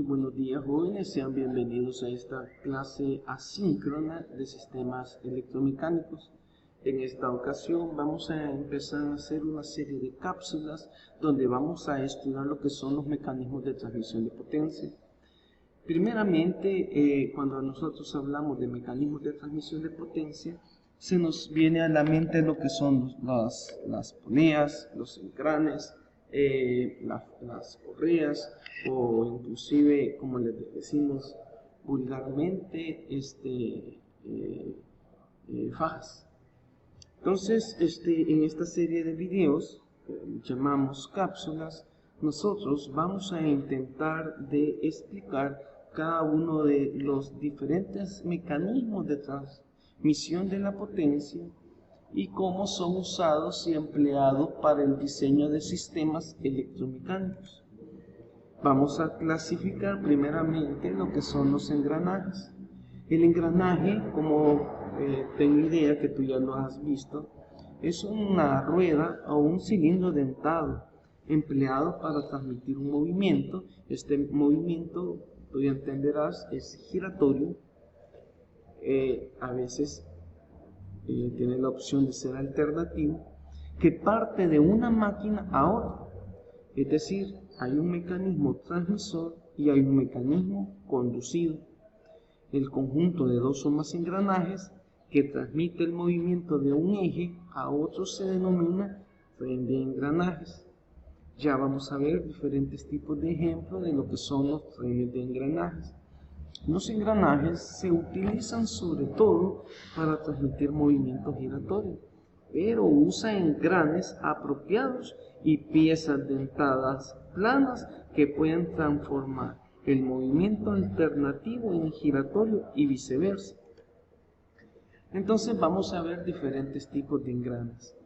Muy buenos días, jóvenes, sean bienvenidos a esta clase asíncrona de sistemas electromecánicos. En esta ocasión vamos a empezar a hacer una serie de cápsulas donde vamos a estudiar lo que son los mecanismos de transmisión de potencia. Primeramente, cuando nosotros hablamos de mecanismos de transmisión de potencia, se nos viene a la mente lo que son las poleas, los engranes, las correas, o inclusive, como les decimos vulgarmente, fajas. Entonces, en esta serie de videos, llamamos cápsulas, nosotros vamos a intentar de explicar cada uno de los diferentes mecanismos de transmisión de la potencia y cómo son usados y empleados para el diseño de sistemas electromecánicos. Vamos a clasificar primeramente lo que son los engranajes. El engranaje, como tengo idea que tú ya lo has visto, es una rueda o un cilindro dentado empleado para transmitir un movimiento. Este movimiento, tú ya entenderás, es giratorio. A veces tiene la opción de ser alternativo, que parte de una máquina a otra. Es decir, hay un mecanismo transmisor y hay un mecanismo conducido. El conjunto de dos o más engranajes que transmite el movimiento de un eje a otro se denomina tren de engranajes. Ya vamos a ver diferentes tipos de ejemplos de lo que son los trenes de engranajes. Los engranajes se utilizan sobre todo para transmitir movimientos giratorios, pero usa engranes apropiados y piezas dentadas planas que pueden transformar el movimiento alternativo en giratorio y viceversa. Entonces vamos a ver diferentes tipos de engranes.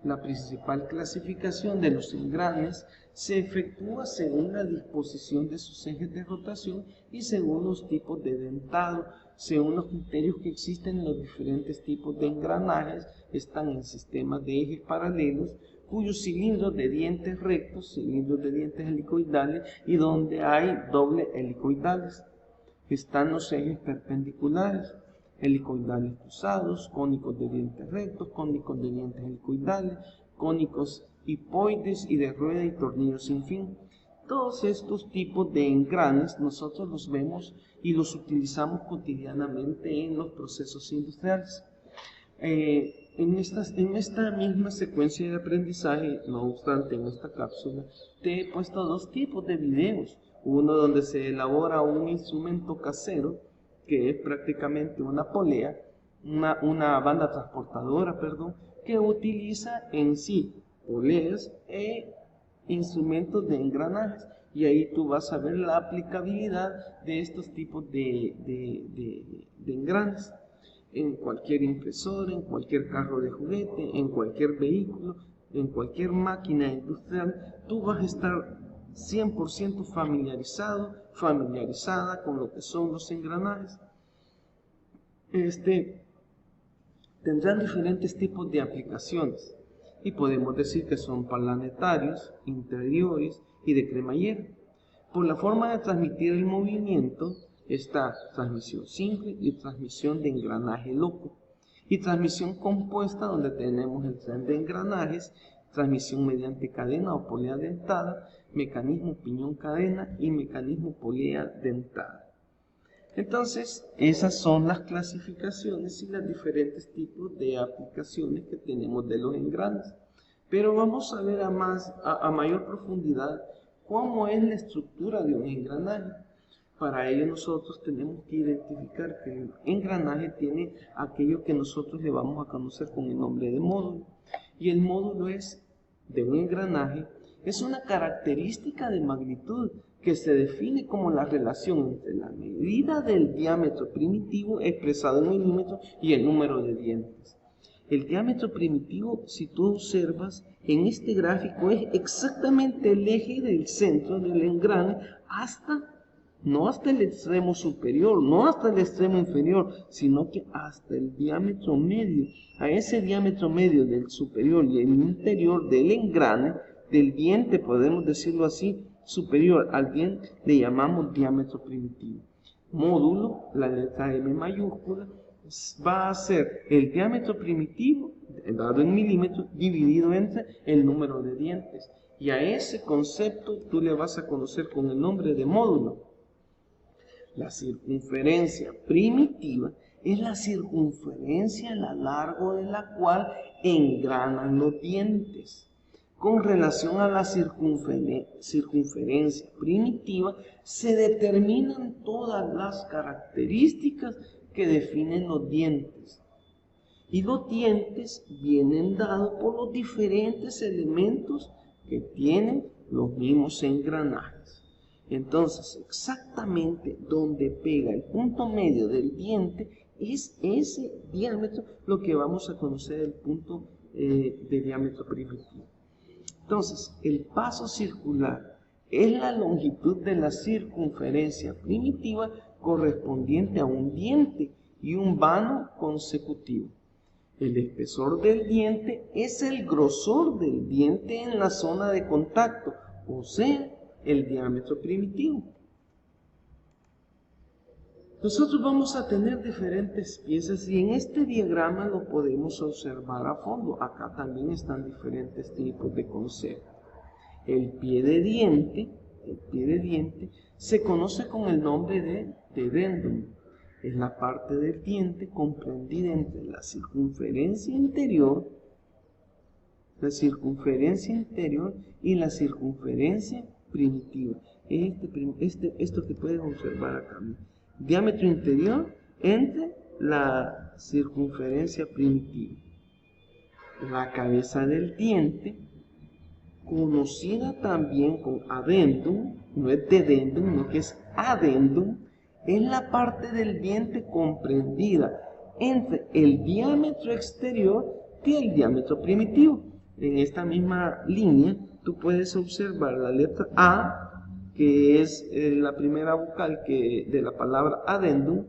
La principal clasificación de los engranes se efectúa según la disposición de sus ejes de rotación y según los tipos de dentado. Según los criterios que existen en los diferentes tipos de engranajes, están en sistemas de ejes paralelos, cuyos cilindros de dientes rectos, cilindros de dientes helicoidales y donde hay doble helicoidales. Están los ejes perpendiculares, helicoidales cruzados, cónicos de dientes rectos, cónicos de dientes helicoidales, cónicos hipoides y de rueda y tornillos sin fin. Todos estos tipos de engranes nosotros los vemos y los utilizamos cotidianamente en los procesos industriales. En esta misma secuencia de aprendizaje, no obstante, en esta cápsula, te he puesto dos tipos de videos. Uno donde se elabora un instrumento casero, que es prácticamente una polea, una banda transportadora, que utiliza en sí poleas e instrumentos de engranajes. Y ahí tú vas a ver la aplicabilidad de estos tipos de engranes. En cualquier impresora, en cualquier carro de juguete, en cualquier vehículo, en cualquier máquina industrial, tú vas a estar 100% familiarizada con lo que son los engranajes. Tendrán diferentes tipos de aplicaciones y podemos decir que son planetarios, interiores y de cremallera. Por la forma de transmitir el movimiento está transmisión simple y transmisión de engranaje loco, y transmisión compuesta, donde tenemos el tren de engranajes, transmisión mediante cadena o polea dentada, mecanismo piñón cadena y mecanismo polea dentada. Entonces, esas son las clasificaciones y los diferentes tipos de aplicaciones que tenemos de los engranes. Pero vamos a ver a mayor profundidad cómo es la estructura de un engranaje. Para ello nosotros tenemos que identificar que el engranaje tiene aquello que nosotros le vamos a conocer con el nombre de módulo. Y el módulo de un engranaje es una característica de magnitud que se define como la relación entre la medida del diámetro primitivo expresado en milímetros y el número de dientes. El diámetro primitivo, si tú observas en este gráfico, es exactamente el eje del centro del engrane no hasta el extremo superior, no hasta el extremo inferior, sino que hasta el diámetro medio. A ese diámetro medio del superior y el interior del engrane, del diente, podemos decirlo así, superior al diente le llamamos diámetro primitivo. Módulo, la letra M mayúscula, va a ser el diámetro primitivo, dado en milímetros, dividido entre el número de dientes. Y a ese concepto tú le vas a conocer con el nombre de módulo. La circunferencia primitiva es la circunferencia a lo largo de la cual engranan los dientes. Con relación a la circunferencia primitiva, se determinan todas las características que definen los dientes. Y los dientes vienen dados por los diferentes elementos que tienen los mismos engranajes. Entonces, exactamente donde pega el punto medio del diente, es ese diámetro lo que vamos a conocer el punto de diámetro primitivo. Entonces, el paso circular es la longitud de la circunferencia primitiva correspondiente a un diente y un vano consecutivo. El espesor del diente es el grosor del diente en la zona de contacto, o sea, el diámetro primitivo. Nosotros vamos a tener diferentes piezas y en este diagrama lo podemos observar a fondo. Acá también están diferentes tipos de conceptos. El pie de diente se conoce con el nombre de dedendum. Es la parte del diente comprendida entre la circunferencia interior y la circunferencia primitiva. Esto que pueden observar acá. Diámetro interior entre la circunferencia primitiva. La cabeza del diente, conocida también con adendum, no es dedendum, sino que es adendum, es la parte del diente comprendida entre el diámetro exterior y el diámetro primitivo. En esta misma línea tú puedes observar la letra A, que es la primera vocal de la palabra adendum,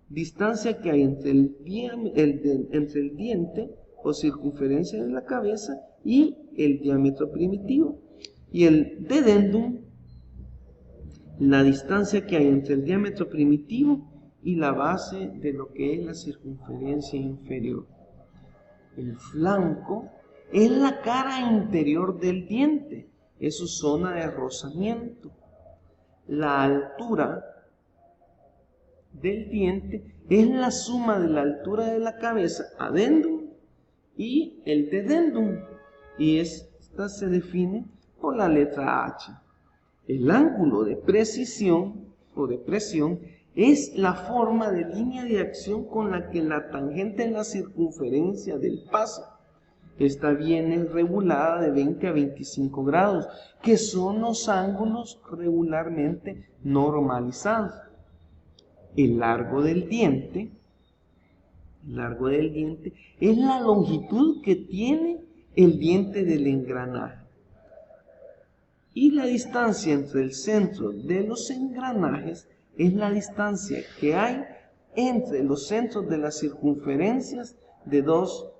distancia que hay entre el diente o circunferencia de la cabeza y el diámetro primitivo. Y el dedendum, la distancia que hay entre el diámetro primitivo y la base de lo que es la circunferencia inferior. El flanco es la cara interior del diente, es su zona de rozamiento. La altura del diente es la suma de la altura de la cabeza, adendum, y el dedendum, y esta se define por la letra H. El ángulo de precisión o de presión es la forma de línea de acción con la que la tangente en la circunferencia del pasa. Esta viene regulada de 20 a 25 grados, que son los ángulos regularmente normalizados. El largo del diente es la longitud que tiene el diente del engranaje. Y la distancia entre el centro de los engranajes es la distancia que hay entre los centros de las circunferencias de dos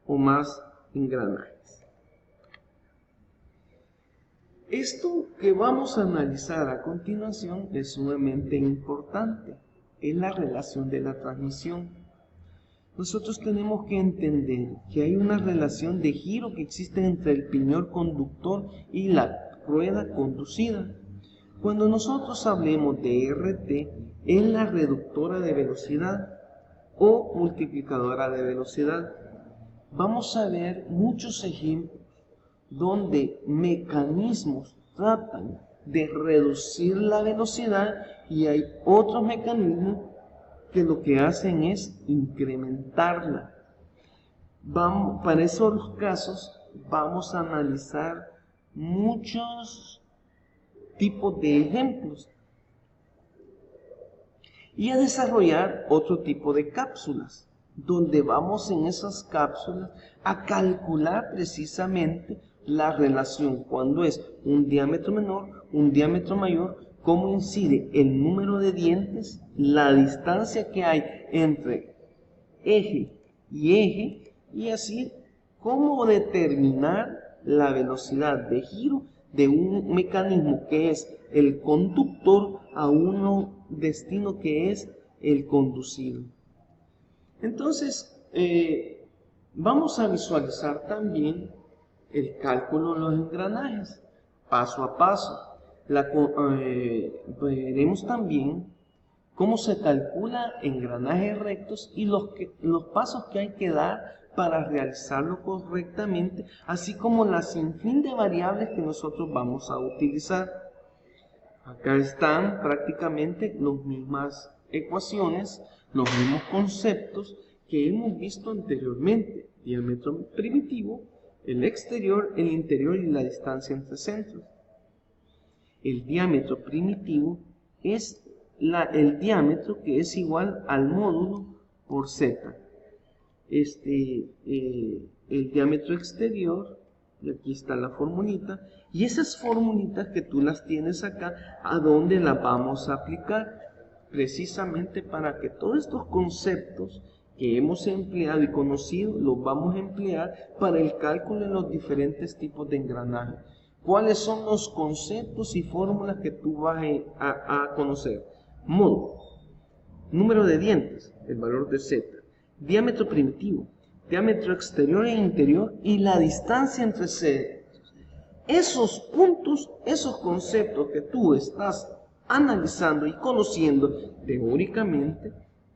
o más engranajes. Esto que vamos a analizar a continuación es sumamente importante, es la relación de la transmisión. Nosotros tenemos que entender que hay una relación de giro que existe entre el piñón conductor y la rueda conducida. Cuando nosotros hablemos de RT, es la reductora de velocidad o multiplicadora de velocidad. Vamos a ver muchos ejemplos donde mecanismos tratan de reducir la velocidad y hay otros mecanismos que lo que hacen es incrementarla. Para esos casos vamos a analizar muchos tipos de ejemplos y a desarrollar otro tipo de cápsulas, donde vamos en esas cápsulas a calcular precisamente la relación cuando es un diámetro menor, un diámetro mayor, cómo incide el número de dientes, la distancia que hay entre eje, y así cómo determinar la velocidad de giro de un mecanismo que es el conductor a un destino que es el conducido. Entonces, vamos a visualizar también el cálculo de los engranajes, paso a paso. Veremos también cómo se calcula engranajes rectos y los pasos que hay que dar para realizarlo correctamente, así como la sinfín de variables que nosotros vamos a utilizar. Acá están prácticamente las mismas ecuaciones, los mismos conceptos que hemos visto anteriormente: diámetro primitivo, el exterior, el interior y la distancia entre centros. El diámetro primitivo es el diámetro que es igual al módulo por z. El diámetro exterior, y aquí está la formulita, y esas formulitas que tú las tienes acá, ¿a dónde las vamos a aplicar? Precisamente para que todos estos conceptos que hemos empleado y conocido los vamos a emplear para el cálculo de los diferentes tipos de engranaje. ¿Cuáles son los conceptos y fórmulas que tú vas a conocer? Módulo, número de dientes, el valor de z, diámetro primitivo, diámetro exterior e interior y la distancia entre z. Esos puntos, esos conceptos que tú estás analizando y conociendo teóricamente,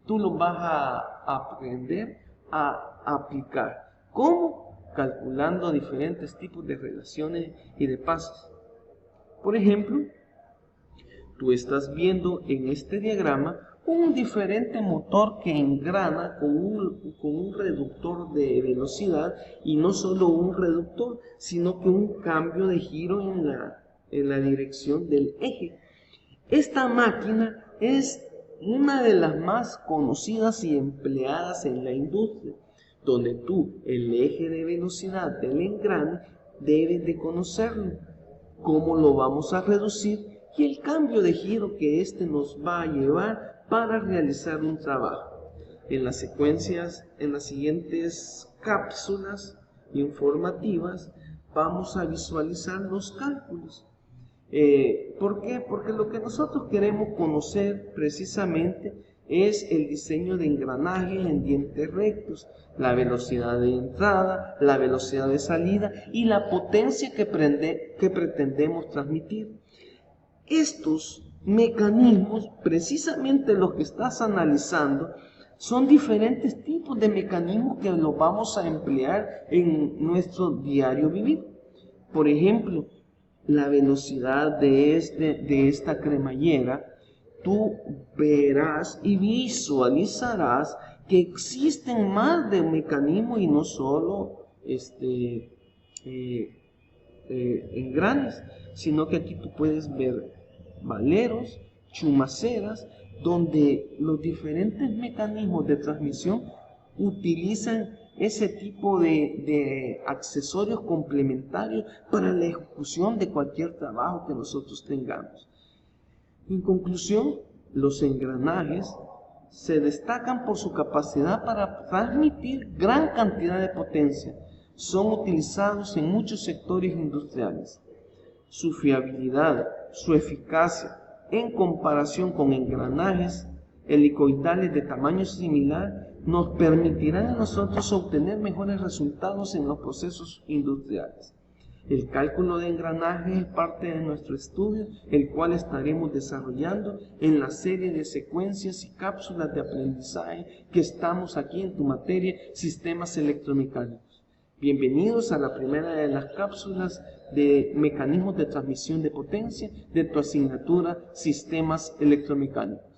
tú los vas a aprender a aplicar. ¿Cómo? Calculando diferentes tipos de relaciones y de pasos. Por ejemplo, tú estás viendo en este diagrama un diferente motor que engrana con un reductor de velocidad, y no solo un reductor, sino que un cambio de giro en la dirección del eje. Esta máquina es una de las más conocidas y empleadas en la industria, donde tú el eje de velocidad del engrane debes de conocerlo, cómo lo vamos a reducir y el cambio de giro que éste nos va a llevar para realizar un trabajo. En las siguientes cápsulas informativas vamos a visualizar los cálculos. ¿Por qué? Porque lo que nosotros queremos conocer precisamente es el diseño de engranajes en dientes rectos, la velocidad de entrada, la velocidad de salida y la potencia que pretendemos transmitir. Estos mecanismos, precisamente los que estás analizando, son diferentes tipos de mecanismos que los vamos a emplear en nuestro diario vivir. Por ejemplo, la velocidad de esta cremallera, tú verás y visualizarás que existen más de un mecanismo y no solo engranes, sino que aquí tú puedes ver valeros, chumaceras, donde los diferentes mecanismos de transmisión utilizan ese tipo de accesorios complementarios para la ejecución de cualquier trabajo que nosotros tengamos. En conclusión, los engranajes se destacan por su capacidad para transmitir gran cantidad de potencia. Son utilizados en muchos sectores industriales. Su fiabilidad, su eficacia, en comparación con engranajes helicoidales de tamaño similar, nos permitirán a nosotros obtener mejores resultados en los procesos industriales. El cálculo de engranajes es parte de nuestro estudio, el cual estaremos desarrollando en la serie de secuencias y cápsulas de aprendizaje que estamos aquí en tu materia, sistemas electromecánicos. Bienvenidos a la primera de las cápsulas de mecanismos de transmisión de potencia de tu asignatura Sistemas Electromecánicos.